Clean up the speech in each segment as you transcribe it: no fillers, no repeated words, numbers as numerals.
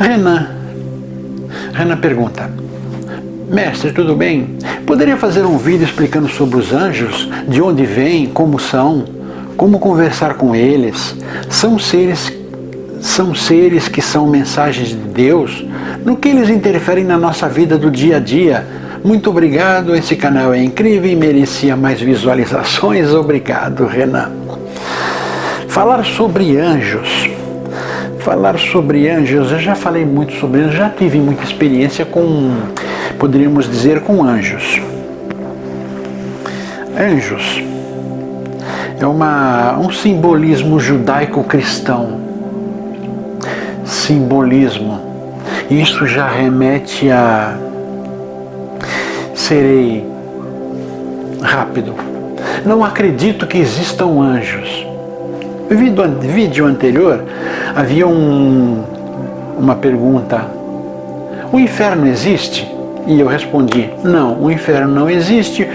Renan pergunta: mestre, tudo bem? Poderia fazer um vídeo explicando sobre os anjos? De onde vêm? Como são? Como conversar com eles? São seres que são mensagens de Deus? No que eles interferem na nossa vida do dia a dia? Muito obrigado, esse canal é incrível e merecia mais visualizações. Obrigado, Renan. Falar sobre anjos, eu já falei muito sobre isso, já tive muita experiência com, poderíamos dizer, com anjos. Anjos é um simbolismo judaico-cristão. Simbolismo. Isso já remete a... Serei rápido. Não acredito que existam anjos. No vídeo anterior, havia uma pergunta: o inferno existe? E eu respondi: não, o inferno não existe,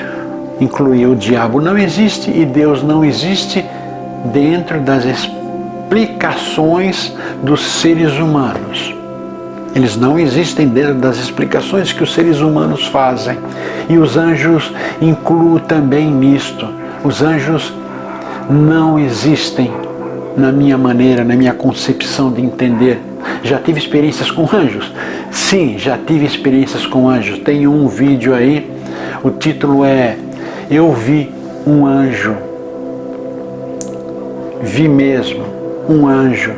incluía o diabo não existe e Deus não existe dentro das explicações dos seres humanos. Eles não existem dentro das explicações que os seres humanos fazem. E os anjos incluem também nisto. Os anjos não existem na minha maneira, na minha concepção de entender. Já tive experiências com anjos? Sim, já tive experiências com anjos. Tem um vídeo aí, o título é Eu Vi um Anjo. Vi mesmo um anjo.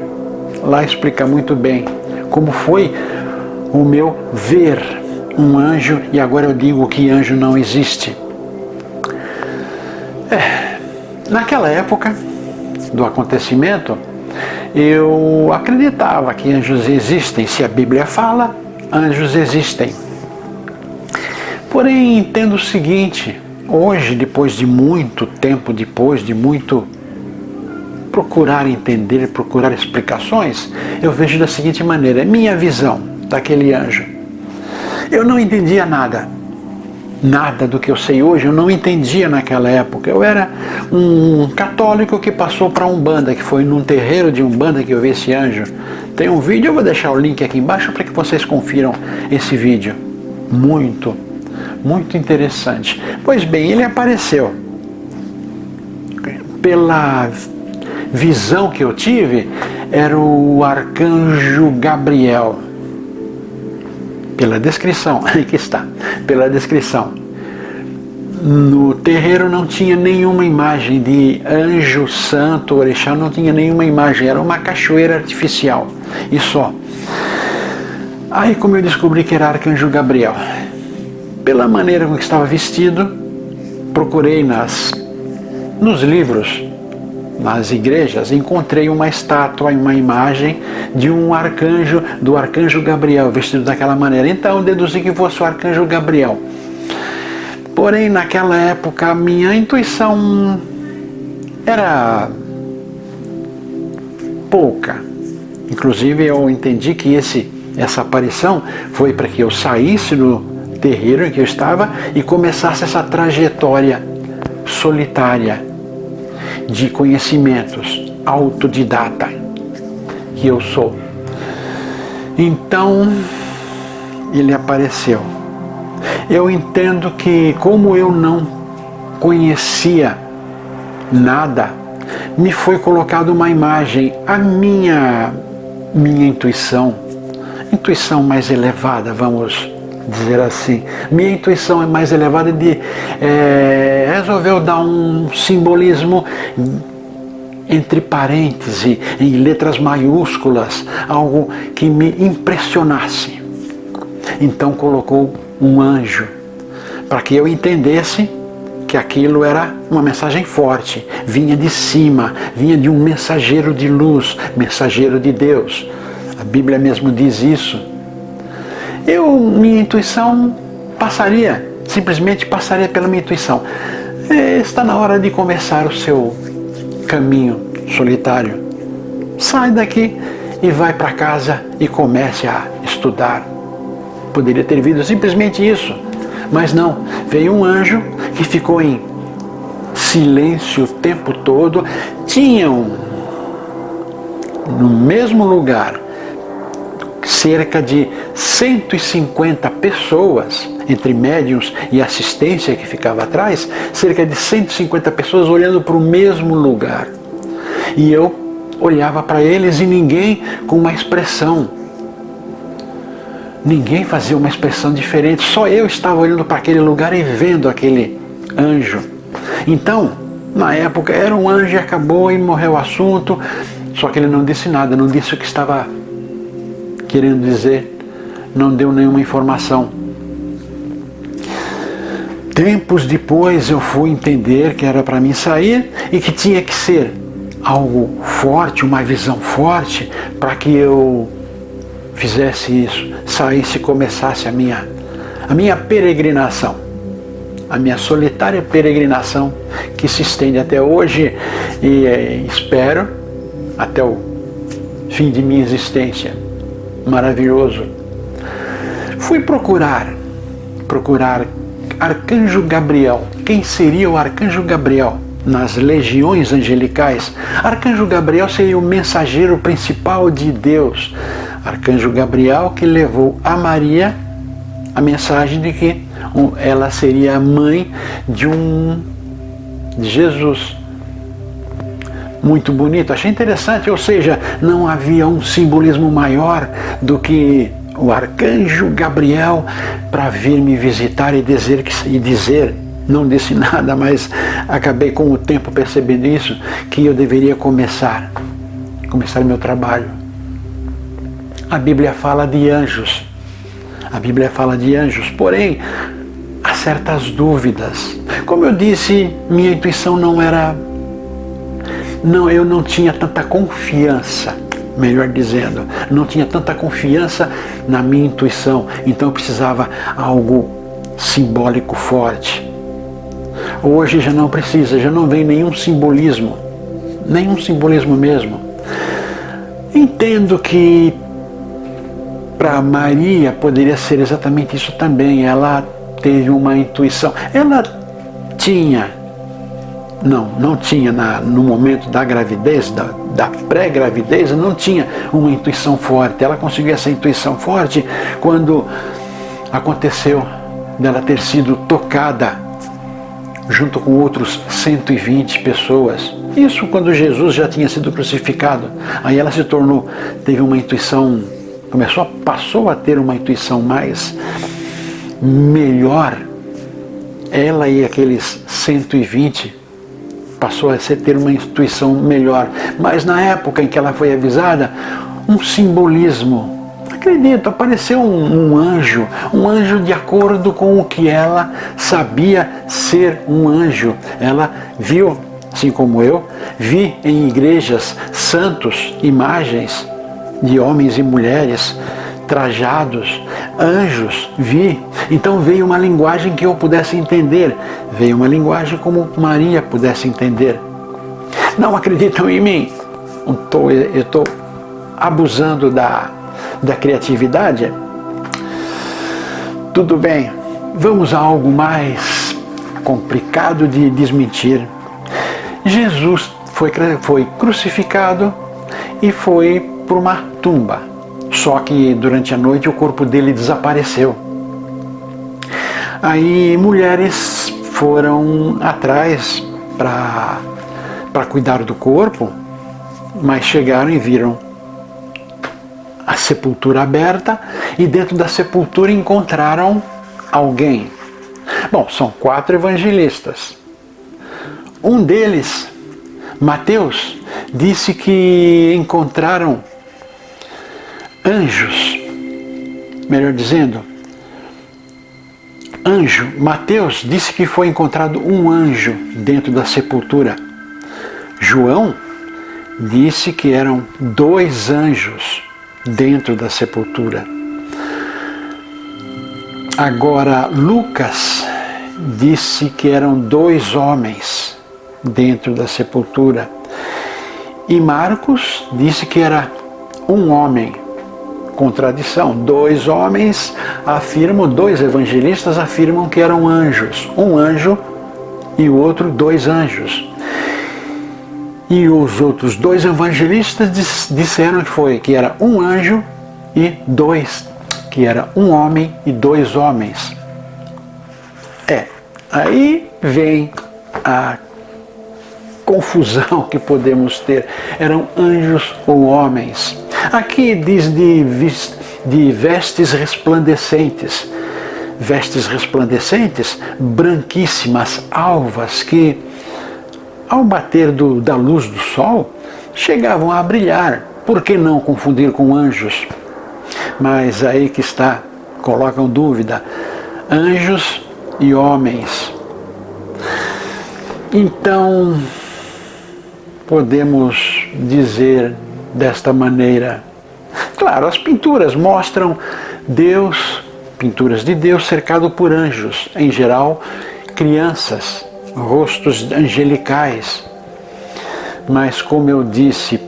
Lá explica muito bem como foi o meu ver um anjo, e agora eu digo que anjo não existe. Naquela época do acontecimento, eu acreditava que anjos existem. Se a Bíblia fala, anjos existem. Porém, entendo o seguinte: hoje, depois de muito tempo, depois de muito procurar entender, procurar explicações, eu vejo da seguinte maneira: minha visão daquele anjo. Eu não entendia nada. Nada do que eu sei hoje eu não entendia naquela época. Eu era um católico que passou para Umbanda, que foi num terreiro de Umbanda que eu vi esse anjo. Tem um vídeo, eu vou deixar o link aqui embaixo para que vocês confiram esse vídeo. Muito, muito interessante. Pois bem, ele apareceu. Pela visão que eu tive, era o arcanjo Gabriel. Pela descrição, aqui está, pela descrição. No terreiro não tinha nenhuma imagem de anjo, santo, orixá, não tinha nenhuma imagem, era uma cachoeira artificial, e só. Aí como eu descobri que era arcanjo Gabriel? Pela maneira como estava vestido, procurei nos livros, nas igrejas, encontrei uma estátua, uma imagem de um arcanjo, do arcanjo Gabriel, vestido daquela maneira. Então deduzi que fosse o arcanjo Gabriel. Porém, naquela época, a minha intuição era pouca. Inclusive, eu entendi que essa aparição foi para que eu saísse do terreiro em que eu estava e começasse essa trajetória solitária de conhecimentos, autodidata, que eu sou. Então, ele apareceu. Eu entendo que, como eu não conhecia nada, me foi colocada uma imagem. A minha intuição mais elevada, vamos dizer assim, minha intuição é mais elevada, resolveu dar um simbolismo entre parênteses, em letras maiúsculas, algo que me impressionasse. Então colocou um anjo, para que eu entendesse que aquilo era uma mensagem forte, vinha de cima, vinha de um mensageiro de luz, mensageiro de Deus. A Bíblia mesmo diz isso. Minha intuição simplesmente passaria pela minha intuição. Está na hora de começar o seu caminho solitário. Sai daqui e vai para casa e comece a estudar. Poderia ter vindo simplesmente isso, mas não. Veio um anjo que ficou em silêncio o tempo todo. Tinham no mesmo lugar cerca de 150 pessoas, entre médiuns e assistência que ficava atrás, cerca de 150 pessoas olhando para o mesmo lugar. E eu olhava para eles e ninguém com uma expressão. Ninguém fazia uma expressão diferente, só eu estava olhando para aquele lugar e vendo aquele anjo. Então, na época, era um anjo e acabou e morreu o assunto, só que ele não disse nada, não disse o que estava querendo dizer, não deu nenhuma informação. Tempos depois eu fui entender que era para mim sair e que tinha que ser algo forte, uma visão forte, para que eu fizesse isso, saísse e começasse a minha peregrinação, a minha solitária peregrinação que se estende até hoje e espero até o fim de minha existência. Maravilhoso. Fui procurar Arcanjo Gabriel. Quem seria o Arcanjo Gabriel? Nas legiões angelicais, Arcanjo Gabriel seria o mensageiro principal de Deus. Arcanjo Gabriel que levou a Maria a mensagem de que ela seria a mãe de Jesus. Muito bonito, achei interessante, ou seja, não havia um simbolismo maior do que o Arcanjo Gabriel para vir me visitar e dizer, não disse nada, mas acabei com o tempo percebendo isso, que eu deveria começar meu trabalho. A Bíblia fala de anjos, porém, há certas dúvidas. Como eu disse, minha intuição eu não tinha tanta confiança, melhor dizendo, não tinha tanta confiança na minha intuição, então eu precisava algo simbólico forte. Hoje já não precisa, já não vem nenhum simbolismo mesmo. Entendo que para Maria poderia ser exatamente isso também. Ela teve uma intuição. Ela tinha, não tinha no momento da gravidez, da pré-gravidez, não tinha uma intuição forte. Ela conseguiu essa intuição forte quando aconteceu dela ter sido tocada junto com outros 120 pessoas. Isso quando Jesus já tinha sido crucificado. Aí ela teve uma intuição, passou a ter uma intuição melhor. Ela e aqueles 120 passou a ter uma intuição melhor. Mas na época em que ela foi avisada, um simbolismo. Acredito, apareceu um anjo de acordo com o que ela sabia ser um anjo. Ela viu, assim como eu, vi em igrejas santos, imagens de homens e mulheres trajados, anjos, vi. Então veio uma linguagem que eu pudesse entender, veio uma linguagem como Maria pudesse entender. Não acreditam em mim? Eu estou abusando da criatividade? Tudo bem, vamos a algo mais complicado de desmentir. Jesus foi crucificado e foi para uma tumba. Só que durante a noite o corpo dele desapareceu. Aí mulheres foram atrás para cuidar do corpo, mas chegaram e viram a sepultura aberta e dentro da sepultura encontraram alguém. Bom, são 4 evangelistas. Um deles, Mateus, disse que encontraram anjos, melhor dizendo, Mateus disse que foi encontrado um anjo dentro da sepultura. João disse que eram 2 anjos dentro da sepultura. Agora, Lucas disse que eram 2 homens dentro da sepultura. E Marcos disse que era um homem. Contradição. 2 homens afirmam, 2 evangelistas afirmam que eram anjos. Um anjo e o outro 2 anjos. E os outros 2 evangelistas disseram que era um anjo e dois, que era um homem e dois homens. Aí vem a confusão que podemos ter. Eram anjos ou homens? Aqui diz de vestes resplandecentes. Vestes resplandecentes, branquíssimas, alvas, que ao bater da luz do sol chegavam a brilhar. Por que não confundir com anjos? Mas aí que está, colocam dúvida. Anjos e homens. Então, podemos dizer desta maneira. Claro, as pinturas mostram Deus, pinturas de Deus cercado por anjos, em geral crianças, rostos angelicais. Mas, como eu disse,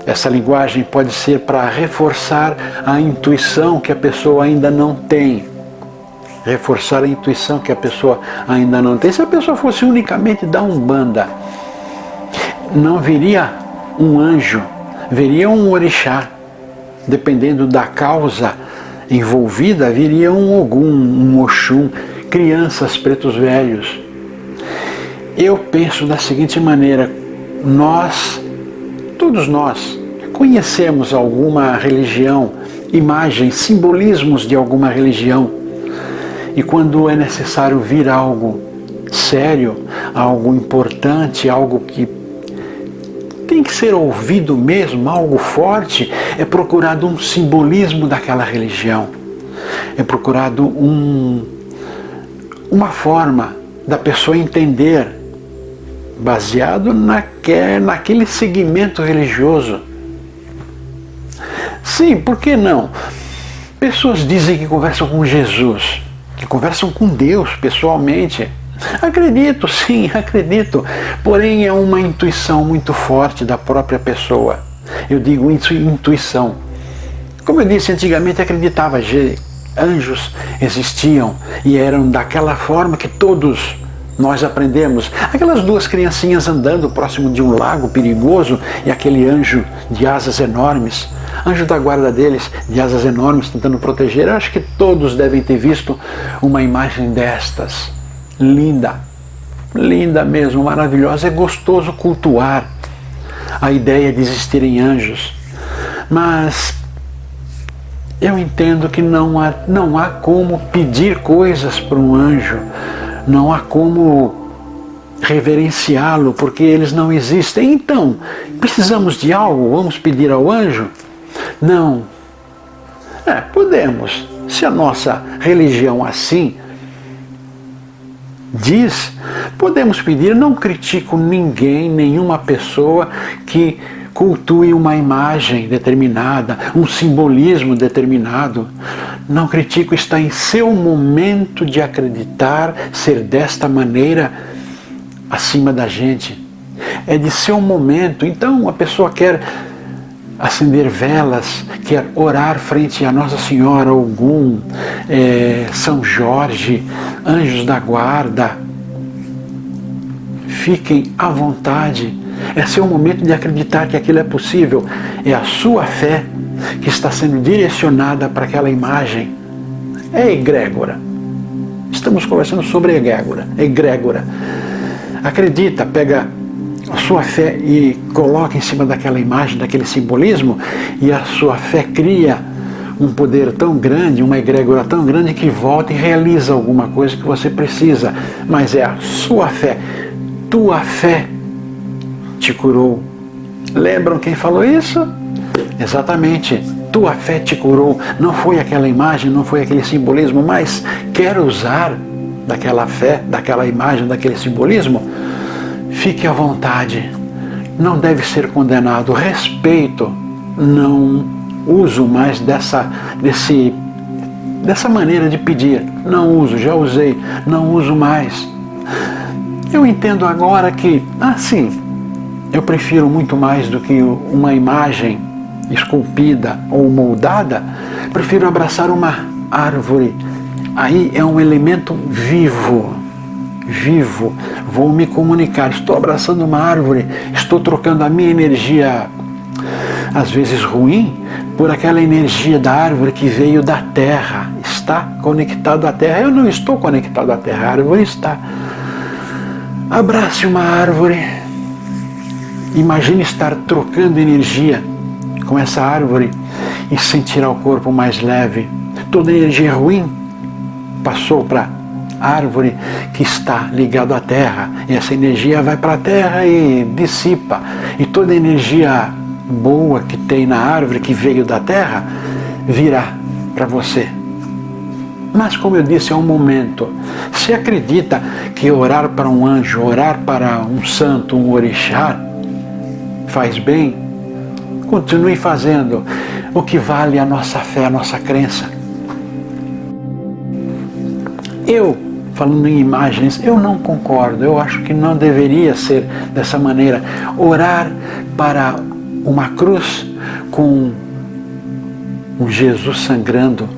essa linguagem pode ser para reforçar a intuição que a pessoa ainda não tem. Reforçar a intuição que a pessoa ainda não tem. Se a pessoa fosse unicamente da Umbanda, não viria um anjo, viria um orixá. Dependendo da causa envolvida, viria um Ogum, um Oxum, crianças, pretos velhos. Eu penso da seguinte maneira: todos nós, conhecemos alguma religião, imagens, simbolismos de alguma religião. E quando é necessário vir algo sério, algo importante, algo que tem que ser ouvido mesmo, algo forte, é procurado um simbolismo daquela religião. É procurado uma forma da pessoa entender, baseado naquele segmento religioso. Sim, por que não? Pessoas dizem que conversam com Jesus, que conversam com Deus pessoalmente. Acredito, sim, acredito. Porém, é uma intuição muito forte da própria pessoa. Eu digo intuição. Como eu disse, antigamente acreditava que anjos existiam e eram daquela forma que todos nós aprendemos. Aquelas duas criancinhas andando próximo de um lago perigoso e aquele anjo de asas enormes. Anjo da guarda deles, de asas enormes, tentando proteger. Eu acho que todos devem ter visto uma imagem destas. Linda, linda mesmo, maravilhosa. É gostoso cultuar a ideia de existirem anjos. Mas eu entendo que não há como pedir coisas para um anjo. Não há como reverenciá-lo, porque eles não existem. Então, precisamos de algo? Vamos pedir ao anjo? Não. Podemos. Se a nossa religião assim diz, podemos pedir. Não critico ninguém, nenhuma pessoa que cultue uma imagem determinada, um simbolismo determinado. Não critico, está em seu momento de acreditar, ser desta maneira acima da gente. É de seu momento. Então a pessoa quer acender velas, quer orar frente a Nossa Senhora, Ogum, São Jorge, anjos da guarda. Fiquem à vontade. É seu momento de acreditar que aquilo é possível. É a sua fé que está sendo direcionada para aquela imagem. É egrégora. Estamos conversando sobre egrégora. Acredita, pega a sua fé e coloca em cima daquela imagem, daquele simbolismo, e a sua fé cria um poder tão grande, uma egrégora tão grande, que volta e realiza alguma coisa que você precisa. Mas é a sua fé. Tua fé te curou. Lembram quem falou isso? Exatamente. Tua fé te curou. Não foi aquela imagem, não foi aquele simbolismo, mas quer usar daquela fé, daquela imagem, daquele simbolismo? Fique à vontade. Não deve ser condenado. Respeito. Não uso mais dessa maneira de pedir. Não uso, já usei. Não uso mais. Eu entendo agora que, sim, eu prefiro muito mais do que uma imagem esculpida ou moldada, prefiro abraçar uma árvore. Aí é um elemento vivo. Vou me comunicar. Estou abraçando uma árvore, estou trocando a minha energia, às vezes ruim, por aquela energia da árvore que veio da terra, está conectado à terra. Eu não estou conectado à terra, a árvore está. Abrace uma árvore, imagine estar trocando energia com essa árvore e sentir o corpo mais leve. Toda energia ruim passou para a árvore que está ligada à terra, e essa energia vai para a terra e dissipa, e toda energia boa que tem na árvore que veio da terra virá para você. Mas, como eu disse, é um momento. Se acredita que orar para um anjo, orar para um santo, um orixá faz bem, continue fazendo. O que vale é a nossa fé, a nossa crença. Eu, falando em imagens, eu não concordo. Eu acho que não deveria ser dessa maneira. Orar para uma cruz com um Jesus sangrando,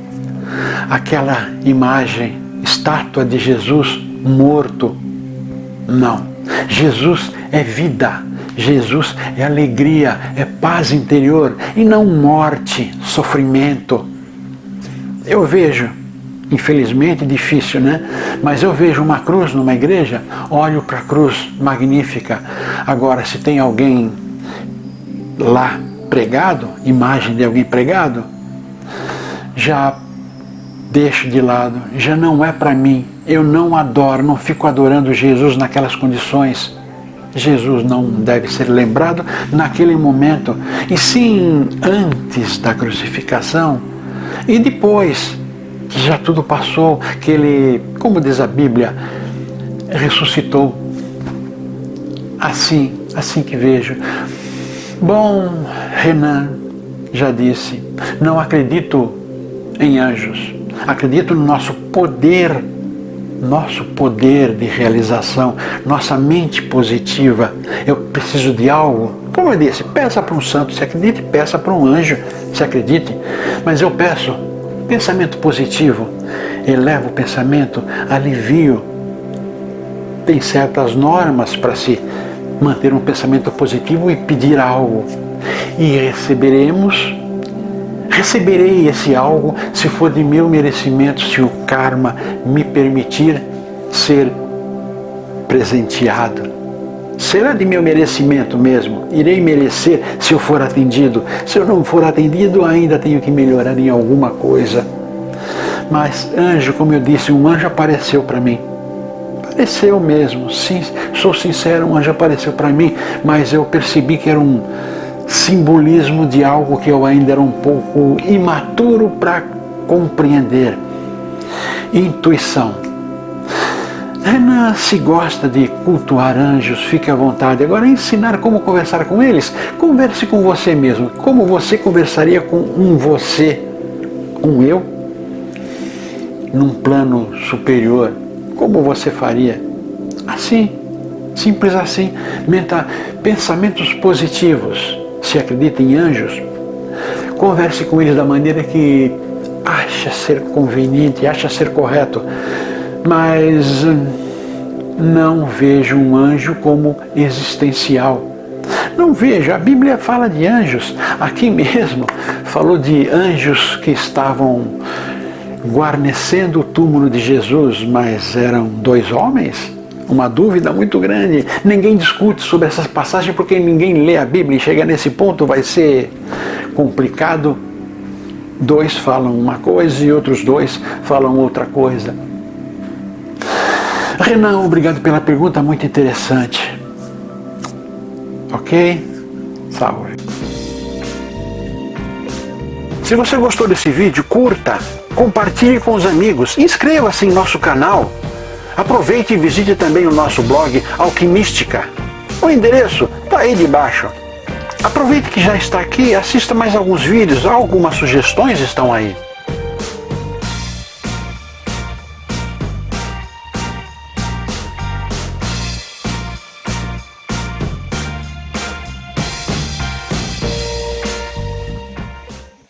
aquela imagem, estátua de Jesus morto. Não. Jesus é vida. Jesus é alegria, é paz interior e não morte, sofrimento. Eu vejo, infelizmente difícil, né? Mas eu vejo uma cruz numa igreja, olho para a cruz magnífica. Agora, se tem alguém lá pregado, imagem de alguém pregado, já deixo de lado, já não é para mim. Eu não adoro, não fico adorando Jesus naquelas condições. Jesus não deve ser lembrado naquele momento, e sim antes da crucificação e depois que já tudo passou, que ele, como diz a Bíblia, ressuscitou. Assim que vejo. Bom, Renan já disse, não acredito em anjos, acredito no nosso poder de realização, nossa mente positiva. Eu preciso de algo, como eu disse, peça para um santo, se acredite, peça para um anjo, se acredite, mas eu peço pensamento positivo, elevo o pensamento, alivio. Tem certas normas para se manter um pensamento positivo e pedir algo, e receberei esse algo se for de meu merecimento, se o karma me permitir ser presenteado. Será de meu merecimento mesmo, irei merecer se eu for atendido. Se eu não for atendido, ainda tenho que melhorar em alguma coisa. Mas anjo, como eu disse, um anjo apareceu para mim. Apareceu mesmo, sim, sou sincero, um anjo apareceu para mim, mas eu percebi que era um simbolismo de algo que eu ainda era um pouco imaturo para compreender. Intuição. Renan, se gosta de cultuar anjos, fique à vontade. Agora, ensinar como conversar com eles, converse com você mesmo. Como você conversaria com um você, um eu, num plano superior? Como você faria? Assim, simples assim. Pensamentos positivos. Se acredita em anjos, converse com eles da maneira que acha ser conveniente, acha ser correto. Mas não vejo um anjo como existencial. Não vejo. A Bíblia fala de anjos. Aqui mesmo falou de anjos que estavam guarnecendo o túmulo de Jesus, mas eram 2 homens? Uma dúvida muito grande. Ninguém discute sobre essas passagens porque ninguém lê a Bíblia, e chega nesse ponto vai ser complicado. 2 falam uma coisa e outros 2 falam outra coisa. Renan, obrigado pela pergunta, muito interessante. Ok? Salve. Se você gostou desse vídeo, curta, compartilhe com os amigos, inscreva-se em nosso canal. Aproveite e visite também o nosso blog Alquimística. O endereço está aí debaixo. Aproveite que já está aqui, assista mais alguns vídeos, algumas sugestões estão aí.